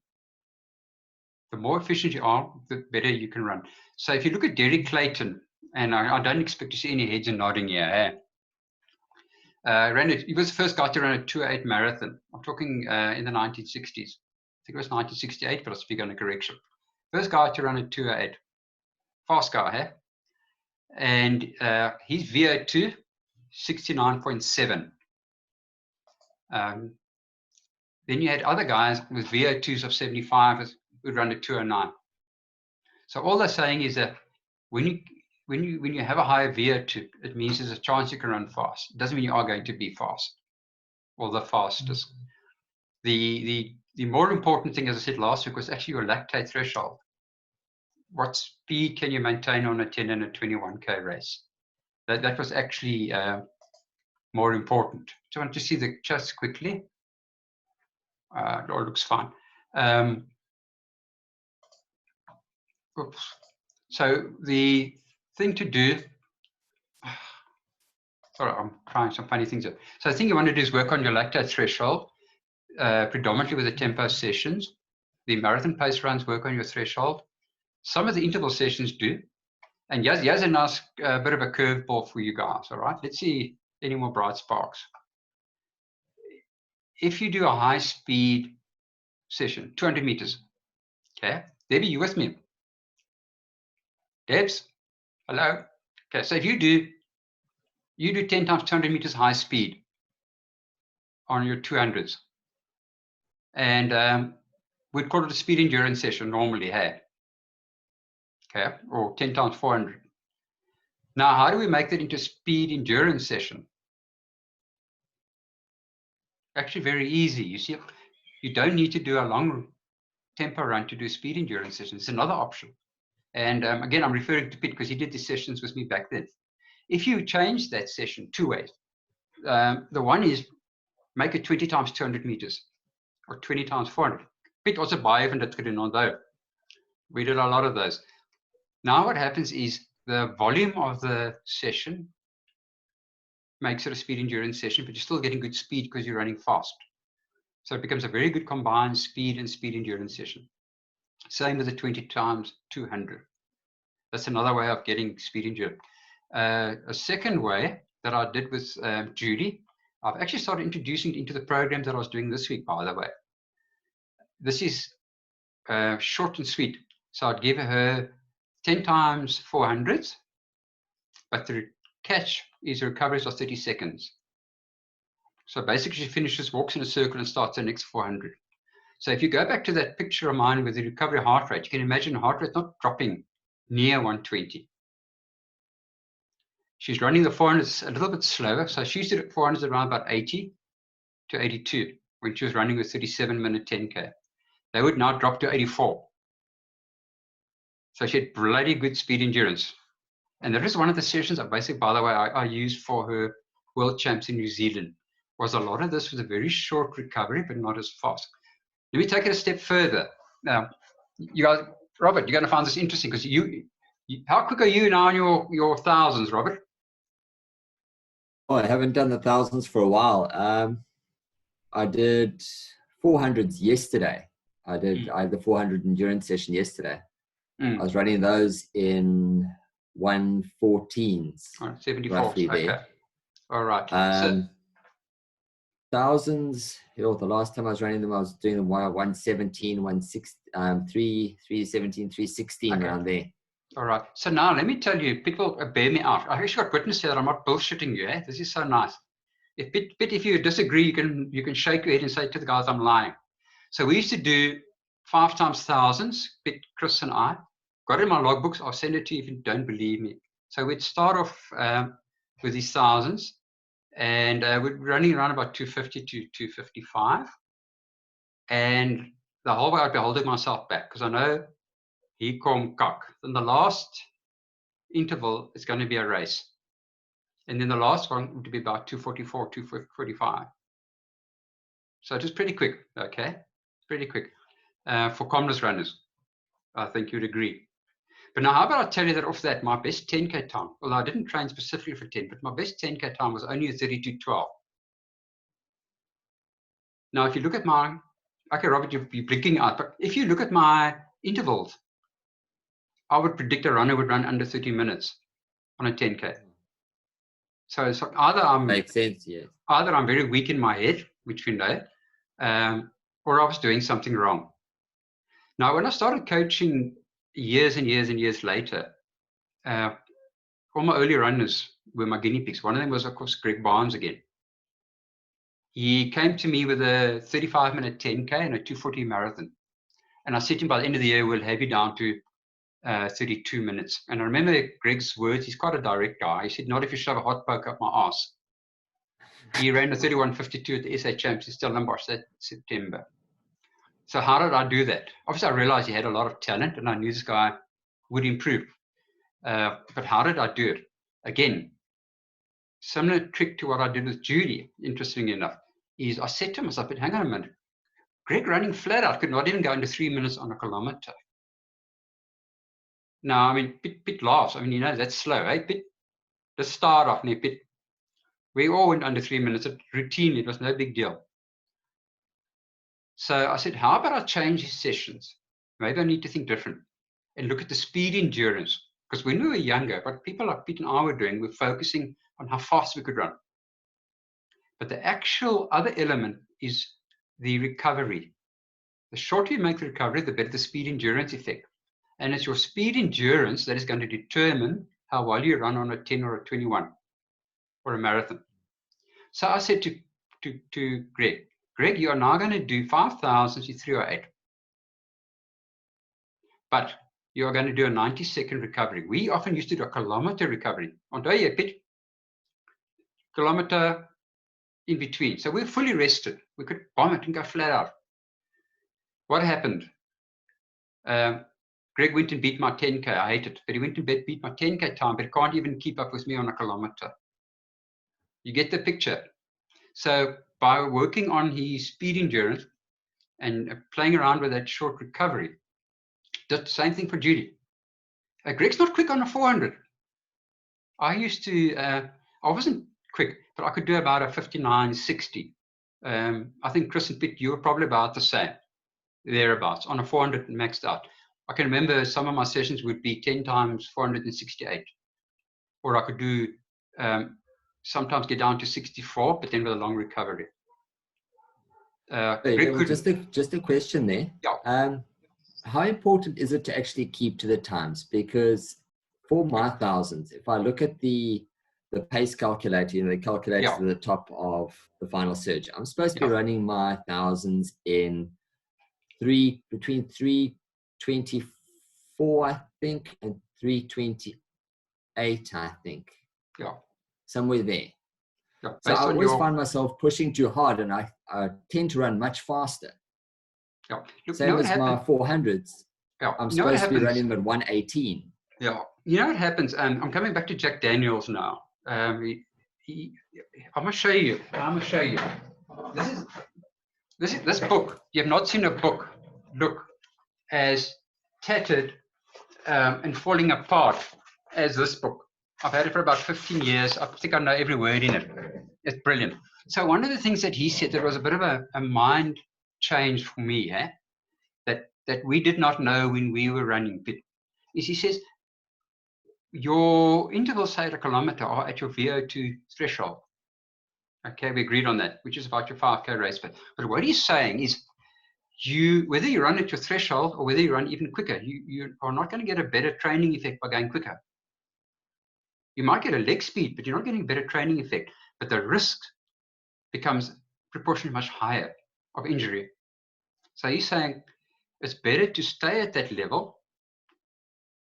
Speaker 1: The more efficient you are, the better you can run. So if you look at Derek Clayton, and I don't expect to see any heads and nodding here. He was the first guy to run a 2:08 marathon. I'm talking in the 1960s. I think it was 1968, but I'll speak on a correction. First guy to run a 2:08. Fast guy, hey? And his VO2, 69.7. Then you had other guys with VO2s of 75 who run a 2:09. So all they're saying is that when you have a higher VO2, it means there's a chance you can run fast. It doesn't mean you are going to be fast or the fastest. The more important thing, as I said last week, was actually your lactate threshold. What speed can you maintain on a 10 and a 21K race? That was actually more important. Do you want to see the charts quickly? It all looks fine. Oops. So the thing to do, sorry, I'm trying some funny things here. So the thing you want to do is work on your lactate threshold, predominantly with the tempo sessions. The marathon pace runs work on your threshold. Some of the interval sessions do. And here's a nice bit of a curveball for you guys, all right? Let's see any more bright sparks. If you do a high speed session, 200 meters, okay? Debbie, you with me? Debs, hello? Okay, so if you do 10 times 200 meters high speed on your 200s. And we'd call it a speed endurance session normally, hey? Okay, or 10 times 400. Now, how do we make that into a speed endurance session? Actually, very easy. You see, you don't need to do a long tempo run to do a speed endurance session. It's another option. And again, I'm referring to Pitt because he did these sessions with me back then. If you change that session 2 ways, the one is make it 20 times 200 meters or 20 times 400. Pitt also baie van dit gedoen onthou. We did a lot of those. Now what happens is the volume of the session makes it a speed endurance session, but you're still getting good speed because you're running fast. So it becomes a very good combined speed and speed endurance session. Same with the 20 times 200. That's another way of getting speed endurance. A second way that I did with Judy, I've actually started introducing it into the program that I was doing this week, by the way. This is short and sweet. So I'd give her 10 times 400s, but the catch is recoveries of 30 seconds. So basically she finishes, walks in a circle and starts the next 400. So if you go back to that picture of mine with the recovery heart rate, you can imagine heart rate not dropping near 120. She's running the 400s a little bit slower. So she used to do 400s around about 80 to 82 when she was running a 37-minute 10K. They would now drop to 84. So she had bloody good speed endurance. And that is one of the sessions, basically, by the way, I used for her world champs in New Zealand. Was a lot of this was a very short recovery, but not as fast. Let me take it a step further. Now, you guys, Robert, you're going to find this interesting because how quick are you now on your thousands, Robert?
Speaker 5: Oh, I haven't done the thousands for a while. I did 400s yesterday. I had the 400 endurance session yesterday. I was running those in 114s.
Speaker 1: 74.
Speaker 5: Roughly
Speaker 1: Okay.
Speaker 5: there.
Speaker 1: All right.
Speaker 5: Thousands, the last time I was running them, I was doing them 117, 116, 317, 316 around there.
Speaker 1: All right. So now let me tell you, people bear me out. I've actually got witness here that I'm not bullshitting you. Eh? This is so nice. If you disagree, you can shake your head and say to the guys, I'm lying. So we used to do 5 times thousands, Chris and I. Got it in my logbooks. I'll send it to you if you don't believe me. So we'd start off with these thousands, and we're running around about 250 to 255. And the whole way I'd be holding myself back because I know he come kak. Then the last interval is going to be a race. And then the last one would be about 244, 245. So it is pretty quick, okay? Pretty quick for commoners runners. I think you'd agree. But now, how about I tell you that off that, my best 10K time, although I didn't train specifically for 10, but my best 10K time was only a 32:12. Now, if you look at my, okay, Robert, you're blinking out, but if you look at my intervals, I would predict a runner would run under 30 minutes on a 10K. So either I'm
Speaker 5: makes sense, yeah.
Speaker 1: Either I'm very weak in my head, which we know, or I was doing something wrong. Now, when I started coaching years and years and years later, all my early runners were my guinea pigs. One of them was, of course, Greg Barnes again. He came to me with a 35-minute 10K and a 240 marathon. And I said to him, by the end of the year, we'll have you down to 32 minutes. And I remember Greg's words. He's quite a direct guy. He said, not if you shove a hot poke up my ass. He ran a 31:52 at the SA Champs in Stellenbosch that September. So how did I do that? Obviously, I realized he had a lot of talent, and I knew this guy would improve. But how did I do it? Again, similar trick to what I did with Judy, interestingly enough, is I said to myself, but hang on a minute, Greg running flat out could not even go into 3 minutes on a kilometer. Now, I mean, bit laughs. I mean, you know, that's slow, eh? Let's start off, bit. We all went under 3 minutes. Routinely, it was no big deal. So I said, how about I change his sessions? Maybe I need to think different and look at the speed endurance. Because when we were younger, what people like Pete and I were doing, we're focusing on how fast we could run. But the actual other element is the recovery. The shorter you make the recovery, the better the speed endurance effect. And it's your speed endurance that is going to determine how well you run on a 10 or a 21 or a marathon. So I said to Greg, you are now going to do 5,000 to 308. But you are going to do a 90-second recovery. We often used to do a kilometer recovery. Onthou jy, Piet? Kilometer in between. So we're fully rested. We could bomb it and go flat out. What happened? Greg went and beat my 10K. I hate it. But he went and beat my 10K time, but he can't even keep up with me on a kilometer. You get the picture. So by working on his speed endurance and playing around with that short recovery, did the same thing for Judy. Greg's not quick on a 400. I wasn't quick, but I could do about a 59:60. I think Chris and Pete, you were probably about the same, thereabouts, on a 400 maxed out. I can remember some of my sessions would be 10 times 468. Or I could do, sometimes get down to 64, but then with a long recovery.
Speaker 5: Just a question there.
Speaker 1: Yeah.
Speaker 5: How important is it to actually keep to the times? Because for my thousands, if I look at the pace calculator, the calculator at the top of the final surge, I'm supposed to be running my thousands in between 3:24, I think, and 3:28, I think.
Speaker 1: Yeah.
Speaker 5: Somewhere there.
Speaker 1: Yeah.
Speaker 5: So I always find myself pushing too hard, and I tend to run much faster.
Speaker 1: Yeah. Look,
Speaker 5: same as my 400s.
Speaker 1: Yeah.
Speaker 5: I'm supposed to be running at 118.
Speaker 1: Yeah. You know what happens? I'm coming back to Jack Daniels now. I'm going to show you. This book. You have not seen a book look as tattered and falling apart as this book. I've had it for about 15 years. I think I know every word in it. It's brilliant. So one of the things that he said that was a bit of a mind change for me, that we did not know when we were running, is he says, your intervals, say, at a kilometer are at your VO2 threshold. Okay, we agreed on that, which is about your 5K race. But what he's saying is, whether you run at your threshold or whether you run even quicker, you are not going to get a better training effect by going quicker. You might get a leg speed, but you're not getting a better training effect. But the risk becomes proportionally much higher of injury. So he's saying it's better to stay at that level.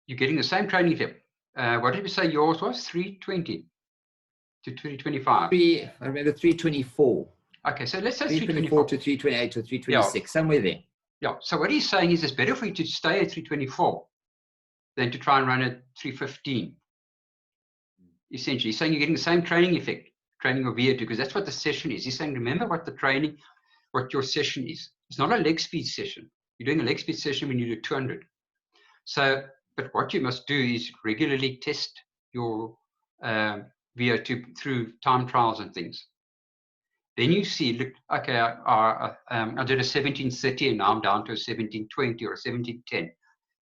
Speaker 1: You're getting the same training effect. What did we say yours was? 320 to 325?
Speaker 5: I remember 324.
Speaker 1: Okay, so let's say
Speaker 5: 324 to 328 or 326, somewhere there.
Speaker 1: Yeah, so what he's saying is it's better for you to stay at 324 than to try and run at 315. Essentially, he's saying you're getting the same training effect, training of VO2, because that's what the session is. He's saying, remember what your session is. It's not a leg speed session. You're doing a leg speed session when you do 200. So, but what you must do is regularly test your VO2 through time trials and things. Then you see, look, okay, I did a 1730 and now I'm down to a 1720 or a 1710,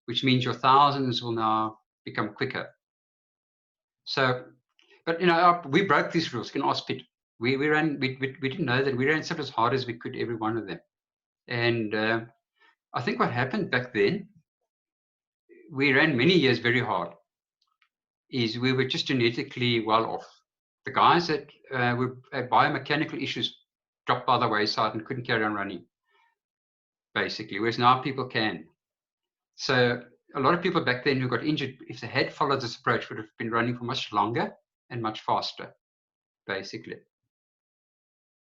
Speaker 1: which means your thousands will now become quicker. So, but we broke these rules. You can ask Pete. We didn't know that we ran sort of as hard as we could, every one of them. And I think what happened back then, we ran many years very hard, is we were just genetically well off. The guys that had biomechanical issues dropped by the wayside and couldn't carry on running, basically, whereas now people can. So a lot of people back then who got injured, if they had followed this approach, would have been running for much longer and much faster, basically.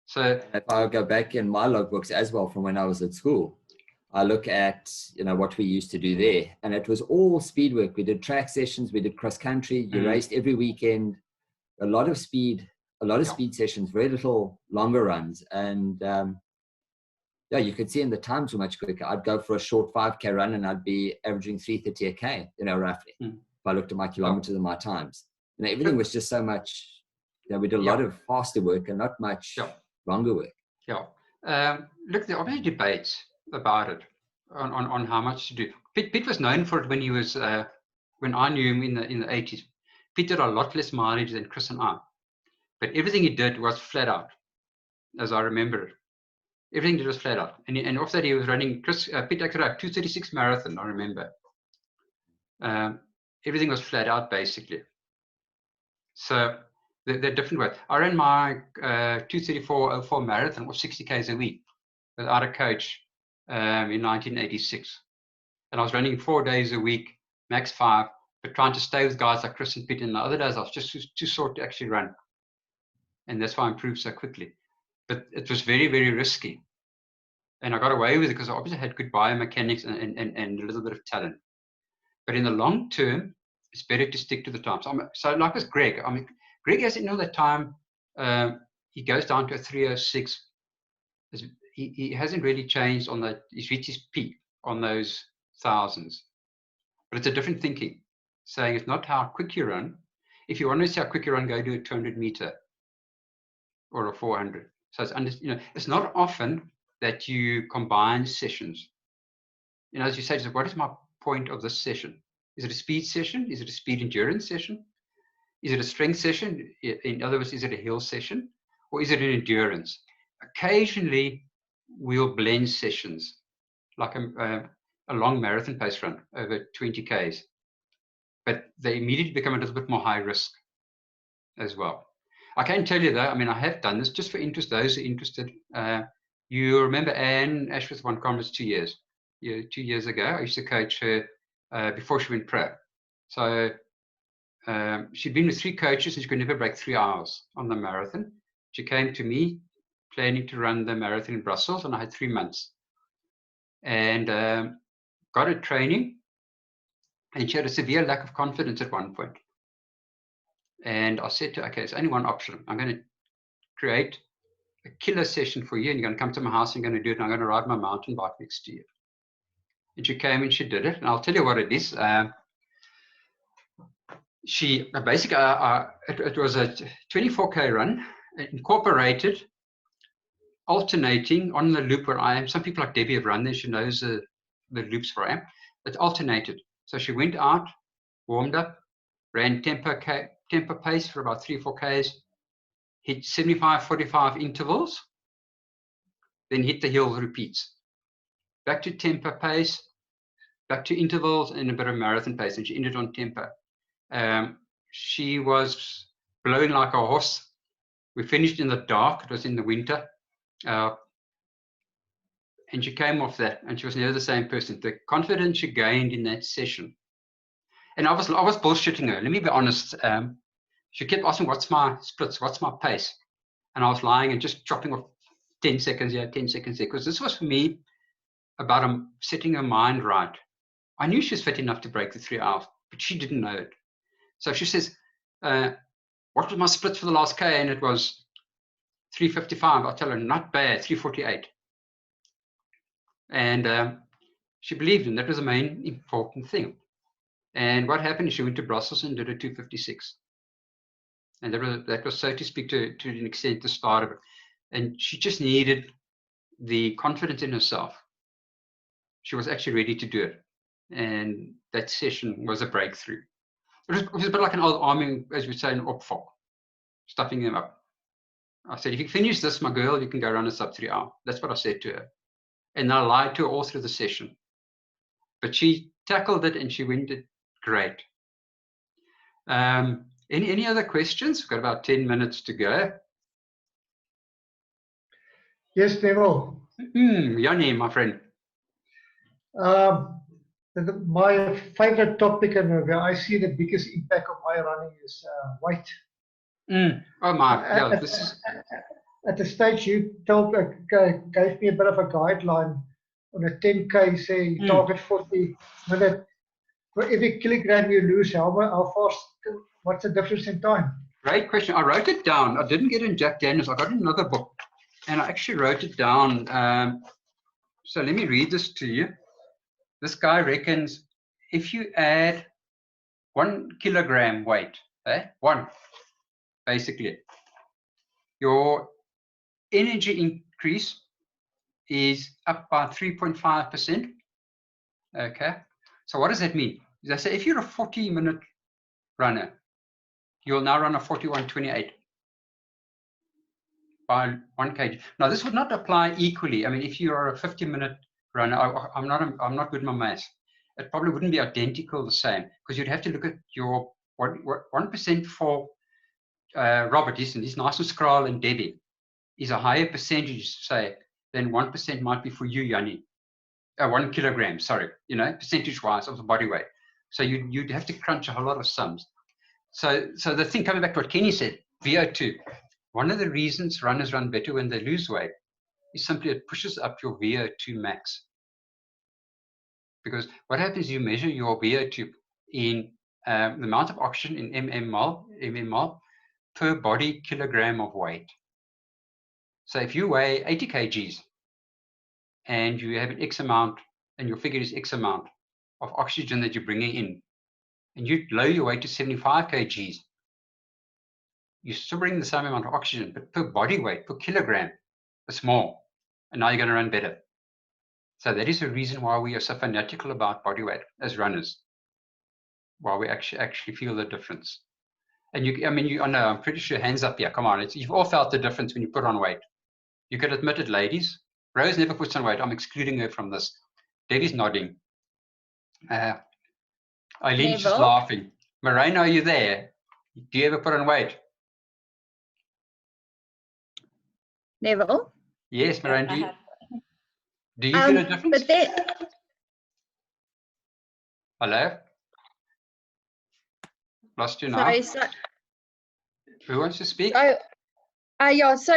Speaker 1: So
Speaker 5: if I go back in my logbooks as well from when I was at school, I look at what we used to do there, and it was all speed work. We did track sessions, we did cross country, you raced every weekend, a lot of speed sessions, very little longer runs. And you could see in the times were much quicker. I'd go for a short 5K run and I'd be averaging 330 a K, roughly. If I looked at my kilometers and my times, everything was just so much. We did a lot of faster work and not much longer work.
Speaker 1: Look, there are many debates about it on how much to do. Pete was known for it when he was when I knew him in the 80s. Pete did a lot less mileage than Chris and I, but everything he did was flat out, as I remember it. Everything he did was flat out, and off that he was running. Pete actually ran 236 marathon. I remember. Everything was flat out basically. So they're different ways. I ran my 234.04 marathon, or 60 k's a week, without a coach in 1986, and I was running 4 days a week, max 5. But trying to stay with guys like Chris and Pete, and the other days I was just too sore to actually run. And that's why I improved so quickly. But it was very, very risky. And I got away with it because I obviously had good biomechanics and a little bit of talent. But in the long term, it's better to stick to the times. So like with Greg, Greg has in all that time, he goes down to a 306. He hasn't really changed on that. He's reached his peak on those thousands. But it's a different thinking. Saying it's not how quick you run. If you want to see how quick you run, go do a 200 meter or a 400. So it's not often that you combine sessions. As you say, what is my point of this session? Is it a speed session? Is it a speed endurance session? Is it a strength session? In other words, is it a hill session? Or is it an endurance? Occasionally, we'll blend sessions, like a long marathon pace run over 20 Ks. But they immediately become a little bit more high risk as well. I can tell you though, I have done this just for interest, those who are interested. You remember Anne Ashworth won Comrades 2 years. 2 years ago, I used to coach her before she went pro. So she'd been with 3 coaches and she could never break 3 hours on the marathon. She came to me planning to run the marathon in Brussels, and I had 3 months. And got her training. And she had a severe lack of confidence at one point. And I said to her, okay, there's only one option. I'm going to create a killer session for you, and you're going to come to my house and you're going to do it, and I'm going to ride my mountain bike next to you. And she came and she did it. And I'll tell you what it is. She basically, it was a 24K run, incorporated alternating on the loop where I am. Some people like Debbie have run there. She knows the loops where I am. It's alternated. So she went out, warmed up, ran tempo pace for about 3 or 4 Ks, hit 75-45 intervals, then hit the hill repeats. Back to tempo pace, back to intervals, and a bit of marathon pace, and she ended on tempo. She was blowing like a horse. We finished in the dark. It was in the winter. And she came off that, and she was never the same person. The confidence she gained in that session. And I was bullshitting her. Let me be honest. She kept asking, "What's my splits? What's my pace?" And I was lying and just dropping off 10 seconds here, 10 seconds there, because this was for me about setting her mind right. I knew she was fit enough to break the 3 hours, but she didn't know it. So she says, "What was my split for the last K?" And it was 3:55. I tell her, "Not bad, 3:48." And she believed in that. Was the main important thing. And what happened is she went to Brussels and did a 2:56. And that was, so to speak, to an extent, the start of it. And she just needed the confidence in herself. She was actually ready to do it. And that session was a breakthrough. It was a bit like an old army, as we say, an opvolk, stuffing them up. I said, "If you finish this, my girl, you can go run a sub 3 hour." That's what I said to her. And I lied to her all through the session. But she tackled it, and she went it great. Any other questions? We've got about 10 minutes to go.
Speaker 6: Yes, Neville.
Speaker 1: Yanni, my friend.
Speaker 6: My favorite topic and where I see the biggest impact of my running is weight.
Speaker 1: Oh my, yeah, this is...
Speaker 6: At the stage you gave me a bit of a guideline on a 10K, say target 40 minutes. For every kilogram you lose, how fast, what's the difference in time?
Speaker 1: Great question. I wrote it down. I didn't get it in Jack Daniels. I got another book, and I actually wrote it down. So let me read this to you. This guy reckons if you add 1 kilogram weight, one, basically, your energy increase is up by 3.5%. Okay. So what does that mean? They say if you're a 40-minute runner, you'll now run a 41:28 by 1 kg. Now this would not apply equally. I mean, if you are a 50-minute runner, I'm not good in my maths. It probably wouldn't be identical the same, because you'd have to look at your 1% for Robert. He's nice and Skral and Debbie is a higher percentage, say, than 1% might be for you, Yanni. 1 kilogram, sorry, percentage-wise of the body weight. So you'd have to crunch a whole lot of sums. So the thing, coming back to what Kenny said, VO2, one of the reasons runners run better when they lose weight is simply it pushes up your VO2 max. Because what happens is you measure your VO2 in the amount of oxygen in mmol per body kilogram of weight. So if you weigh 80 kgs and you have an X amount, and your figure is X amount of oxygen that you're bringing in, and you lower your weight to 75 kgs, you still bring the same amount of oxygen, but per body weight, per kilogram, it's more. And now you're going to run better. So that is the reason why we are so fanatical about body weight as runners, why we actually feel the difference. And I know, I'm pretty sure, hands up here, come on, you've all felt the difference when you put on weight. You can admit it, ladies. Rose never puts on weight. I'm excluding her from this. Debbie's nodding. Eileen's just laughing. Marina, are you there? Do you ever put on weight?
Speaker 2: Neville?
Speaker 1: Yes, Marina. Do you feel a difference? Hello? Lost you now.
Speaker 2: Sorry,
Speaker 1: Who wants to speak?
Speaker 2: So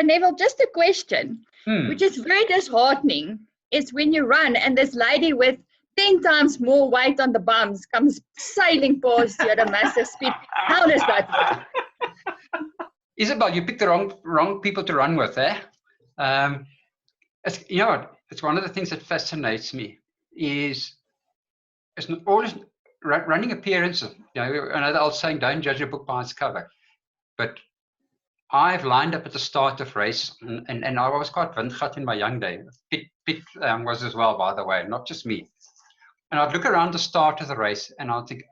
Speaker 2: Neville, just a question, which is very disheartening, is when you run and this lady with 10 times more weight on the bums comes sailing past you at a massive speed. How does that work?
Speaker 1: Isabel, you picked the wrong people to run with, eh? It's one of the things that fascinates me is it's not always running appearances. I know the old saying, don't judge a book by its cover. But I've lined up at the start of race, and I was quite windgat in my young day. Piet was as well, by the way, not just me. And I'd look around the start of the race, and I'd think,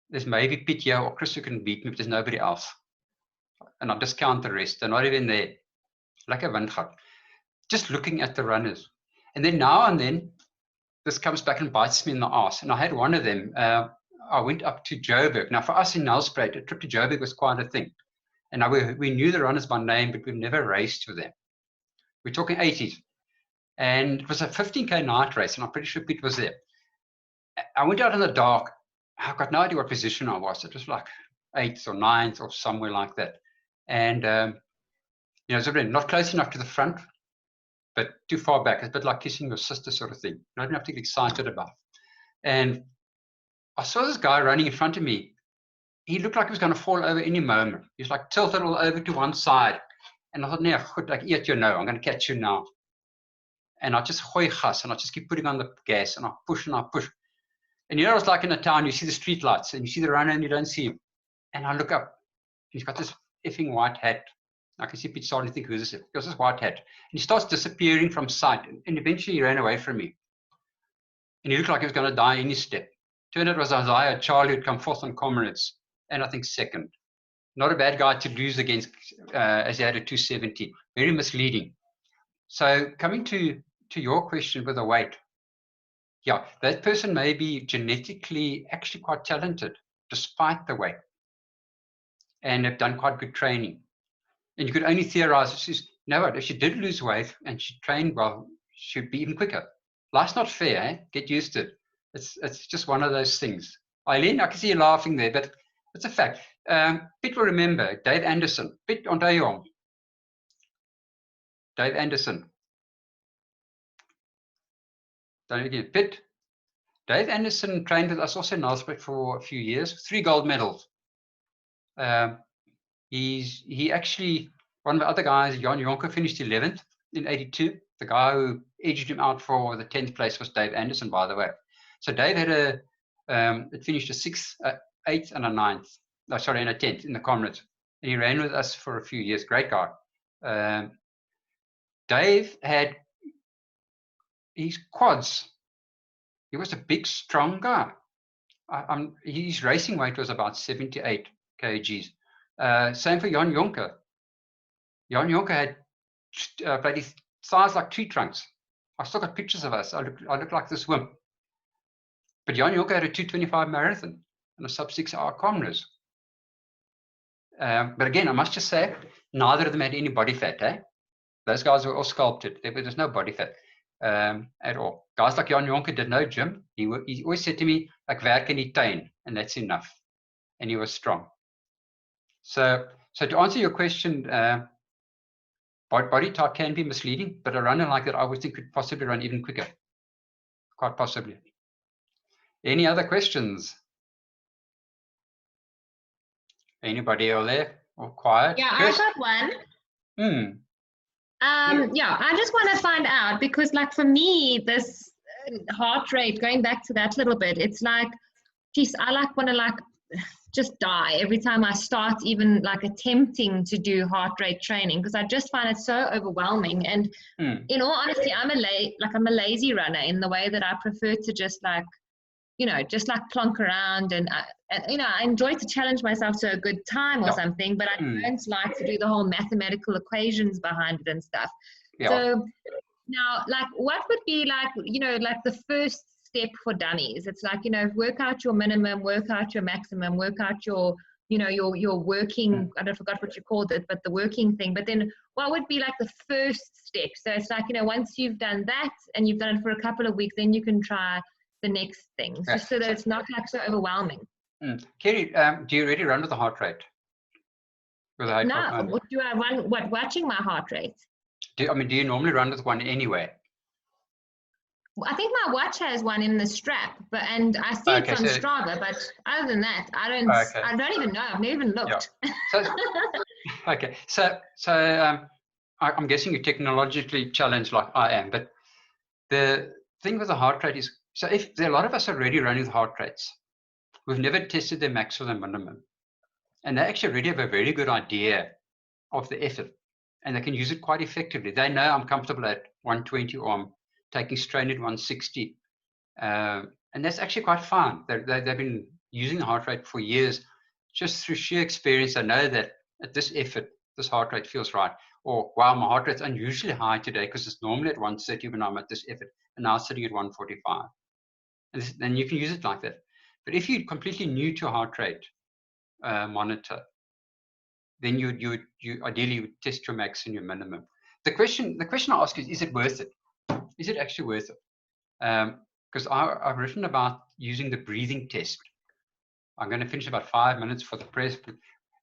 Speaker 1: there's maybe Piet here or Chris who can beat me, but there's nobody else. And I'll discount the rest. They're not even there. Like a windgat. Just looking at the runners. And then now and then, this comes back and bites me in the arse. And I had one of them. I went up to Joburg. Now, for us in Nelspruit, a trip to Joburg was quite a thing. And we knew the runners by name, but we never raced with them. We're talking 80s. And it was a 15K night race, and I'm pretty sure Piet was there. I went out in the dark. I've got no idea what position I was. It was like 8th or 9th or somewhere like that. And, you know, so not close enough to the front, but too far back. It's a bit like kissing your sister sort of thing. You don't have to get excited about. And I saw this guy running in front of me. He looked like he was going to fall over any moment. He was like tilted all over to one side. And I thought, nee, goed, like, eat you now. I'm going to catch you now. And I just gooi gas, and I just keep putting on the gas, and I push and I push. And you know, it's like in a town, you see the street lights, and you see the runner, and you don't see him. And I look up, and he's got this effing white hat. I can see Piet starting to think, who's this? He has this white hat. And he starts disappearing from sight, and eventually he ran away from me. And he looked like he was going to die any step. Turned out it was Isaiah Charlie who'd come fourth on Comrades, and I think second. Not a bad guy to lose against, as he had a 270. Very misleading. So coming to your question with the weight, yeah, that person may be genetically actually quite talented despite the weight and have done quite good training. And you could only theorize, you know what, if she did lose weight and she trained well, she'd be even quicker. Life's not fair, eh? Get used to it. It's just one of those things. Eileen, I can see you laughing there, but it's a fact. Piet will remember, Dave Anderson. Piet, onthou jy hom? Dave Anderson. Don't again. Piet. Dave Anderson trained with us also in Nelspruit for a few years. 3 gold medals. He actually, one of the other guys, Jan Jonker, finished 11th in 82. The guy who edged him out for the 10th place was Dave Anderson, by the way. So Dave had it finished a 6th, 8th, and a 9th. No, sorry, and a 10th in the Comrades. And he ran with us for a few years. Great guy. Dave had his quads. He was a big, strong guy. His racing weight was about 78 kgs. Same for Jan Jonker. Jan Jonker had bloody thighs like tree trunks. I've still got pictures of us. I look like this wimp. But Jan Jonker had a 2:25 marathon and a sub-6 hour Comrades. But again, I must just say, neither of them had any body fat. Eh? Those guys were all sculpted. There's no body fat at all. Guys like Jan Jonker did no gym. He always said to me, like, werk in die tuin, and that's enough. And he was strong. So to answer your question, body type can be misleading, but a runner like that, I would think could possibly run even quicker. Quite possibly. Any other questions? Anybody over there? Or quiet?
Speaker 7: Yeah,
Speaker 1: Chris?
Speaker 7: I got one.
Speaker 1: Yeah,
Speaker 7: I just want to find out, because like for me, this heart rate, going back to that little bit, it's like, geez, I like want to like just die every time I start even like attempting to do heart rate training, because I just find it so overwhelming. And in all honesty, I'm a lazy runner in the way that I prefer to just like, you know, just like plonk around, and you know, I enjoy to challenge myself to a good time or something, but I don't like to do the whole mathematical equations behind it and stuff. So now, like, what would be like, you know, like the first step for dummies? It's like, you know, work out your minimum, work out your maximum, work out your, you know, your working, I forgot what you called it, but the working thing. But then what would be like the first step? So it's like, you know, once you've done that and you've done it for a couple of weeks, then you can try the next things, just so that it's not like so overwhelming.
Speaker 1: Kerry, do you really run with the heart rate? With a
Speaker 7: No, what do I run? What, watching my heart rate?
Speaker 1: Do you normally run with one anyway?
Speaker 7: I think my watch has one in the strap, and I see it on Strava. But other than that, I don't even know. I've never even looked.
Speaker 1: Yeah. So I'm guessing you're technologically challenged like I am. But the thing with the heart rate is, so if there are a lot of us already running with heart rates, we've never tested their max or their minimum. And they actually already have a very good idea of the effort, and they can use it quite effectively. They know I'm comfortable at 120 or I'm taking strain at 160. And that's actually quite fun. They've been using the heart rate for years. Just through sheer experience, I know that at this effort, this heart rate feels right. Or, wow, my heart rate's unusually high today because it's normally at 130 when I'm at this effort, and now it's sitting at 145. And then you can use it like that. But if you're completely new to a heart rate monitor, then you ideally would test your max and your minimum. The question I ask is it worth it? Is it actually worth it? Because I've written about using the breathing test. I'm going to finish about 5 minutes for the press. But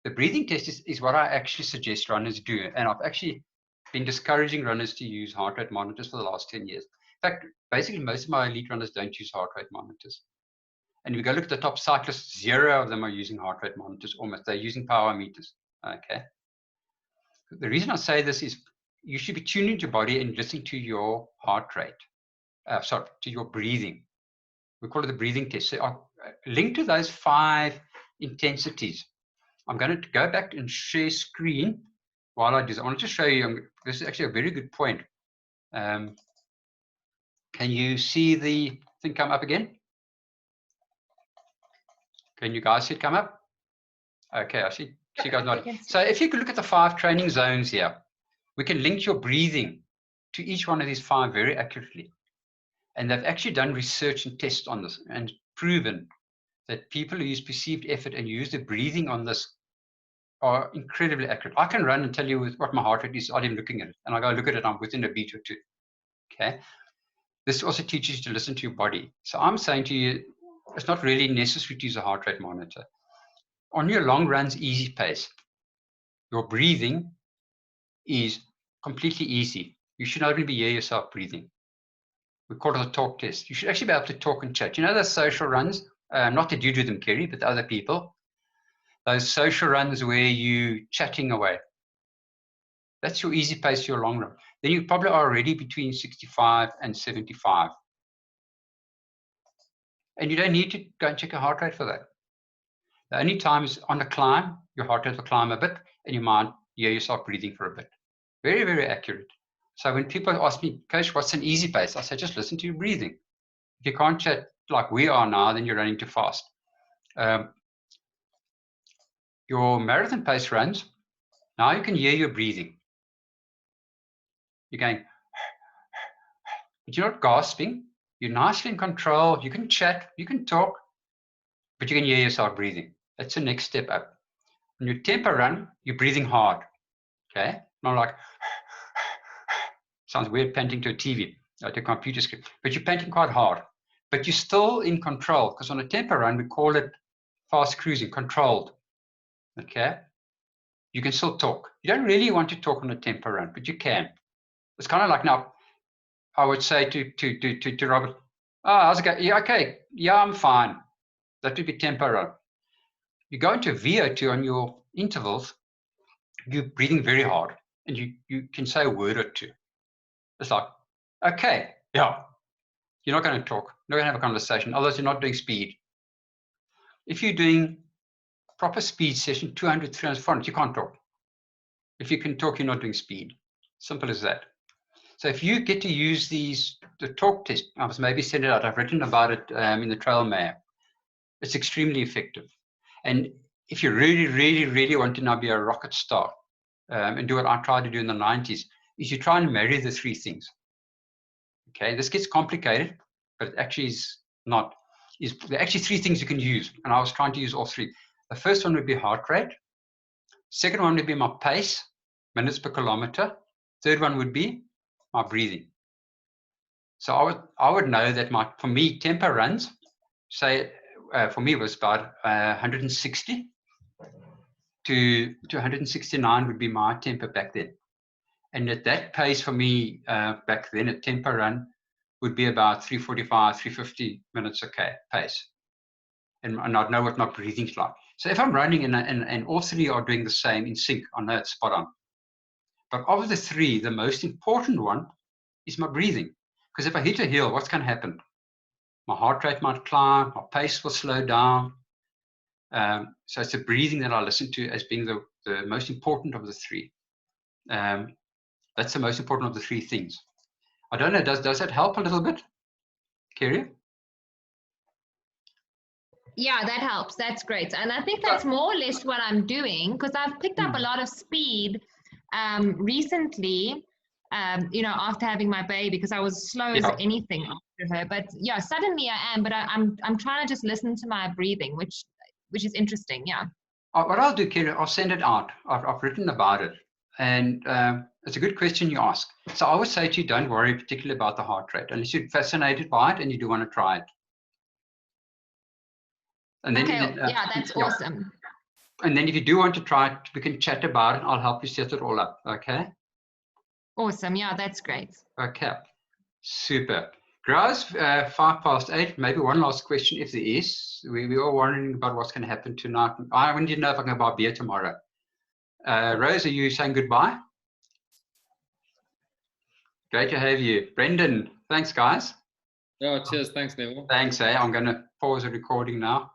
Speaker 1: the breathing test is what I actually suggest runners do. And I've actually been discouraging runners to use heart rate monitors for the last 10 years. In fact, basically most of my elite runners don't use heart rate monitors. And if you go look at the top cyclists, 0 of them are using heart rate monitors almost. They're using power meters. Okay. The reason I say this is you should be tuning your body and listening to your heart rate. To your breathing. We call it the breathing test. So linked to those 5 intensities. I'm going to go back and share screen while I do this. I want to show you, this is actually a very good point. Can you see the thing come up again? Can you guys see it come up? Okay, I see you guys nodding. So if you could look at the 5 training zones here, we can link your breathing to each one of these 5 very accurately. And they've actually done research and tests on this and proven that people who use perceived effort and use the breathing on this are incredibly accurate. I can run and tell you what my heart rate is without even looking at it. And I go look at it, I'm within a beat or 2. Okay. This also teaches you to listen to your body. So I'm saying to you, it's not really necessary to use a heart rate monitor. On your long runs, easy pace, your breathing is completely easy. You should not even be hear yourself breathing. We call it a talk test. You should actually be able to talk and chat. You know those social runs? Not that you do them, Kerry, but other people. Those social runs where you chatting away. That's your easy pace, your long run. Then you probably are already between 65 and 75. And you don't need to go and check your heart rate for that. The only time is on a climb, your heart rate will climb a bit, and you might hear yourself breathing for a bit. Very, very accurate. So when people ask me, Coach, what's an easy pace? I say, just listen to your breathing. If you can't chat like we are now, then you're running too fast. Your marathon pace runs, now you can hear your breathing. You're going, but you're not gasping. You're nicely in control. You can chat, you can talk, but you can hear yourself breathing. That's the next step up. On your tempo run, you're breathing hard. Okay? Not like, sounds weird panting to a TV, or to a computer screen, but you're panting quite hard. But you're still in control, because on a tempo run, we call it fast cruising, controlled. Okay? You can still talk. You don't really want to talk on a tempo run, but you can. It's kind of like now, I would say to Robert, oh, how's it going? Yeah, okay. Yeah, I'm fine. That would be tempo run. You go into VO2 on your intervals, you're breathing very hard, and you can say a word or 2. It's like, okay, yeah. You're not going to talk. You're not going to have a conversation. Otherwise, you're not doing speed. If you're doing proper speed session, 200, 300, 400, you can't talk. If you can talk, you're not doing speed. Simple as that. So if you get to use the talk test, I was maybe send it out. I've written about it in the Trail Map. It's extremely effective. And if you really, really, really want to now be a rocket star and do what I tried to do in the 90s, is you try and marry the 3 things. Okay, this gets complicated, but it actually is not. There are actually 3 things you can use, and I was trying to use all 3. The first one would be heart rate. Second one would be my pace, minutes per kilometer. Third one would be my breathing. So I would know that for me, tempo runs, say for me was about 160 to 169 would be my tempo back then. And at that pace for me back then, a tempo run would be about 345, 350 minutes okay pace. And I'd know what my breathing's like. So if I'm running and all 3 are doing the same in sync, I know it's spot on. But of the 3, the most important one is my breathing. Because if I hit a hill, what's going to happen? My heart rate might climb, my pace will slow down. So it's the breathing that I listen to as being the most important of the three. That's the most important of the three things. I don't know, does that help a little bit, Kerry?
Speaker 7: Yeah, that helps. That's great. And I think that's more or less what I'm doing, because I've picked up a lot of speed recently, you know, after having my baby, because I was slow as anything after her. But yeah, suddenly I am, but I'm trying to just listen to my breathing, which is interesting. Yeah.
Speaker 1: What I'll do, Kerry, I'll send it out. I've written about it. And it's a good question you ask. So I would say to you, don't worry particularly about the heart rate, unless you're fascinated by it and you do want to try it. And then,
Speaker 7: okay, yeah, that's awesome.
Speaker 1: And then if you do want to try it, we can chat about it. I'll help you set it all up, okay?
Speaker 7: Awesome, yeah, that's great.
Speaker 1: Okay, super. Guys, 8:05, maybe one last question if there is. We are wondering about what's going to happen tonight. I want to know if I can buy beer tomorrow. Rose, are you saying goodbye? Great to have you. Brendan, thanks, guys.
Speaker 3: Oh, cheers. Thanks, Neville.
Speaker 1: Thanks, I'm going to pause the recording now.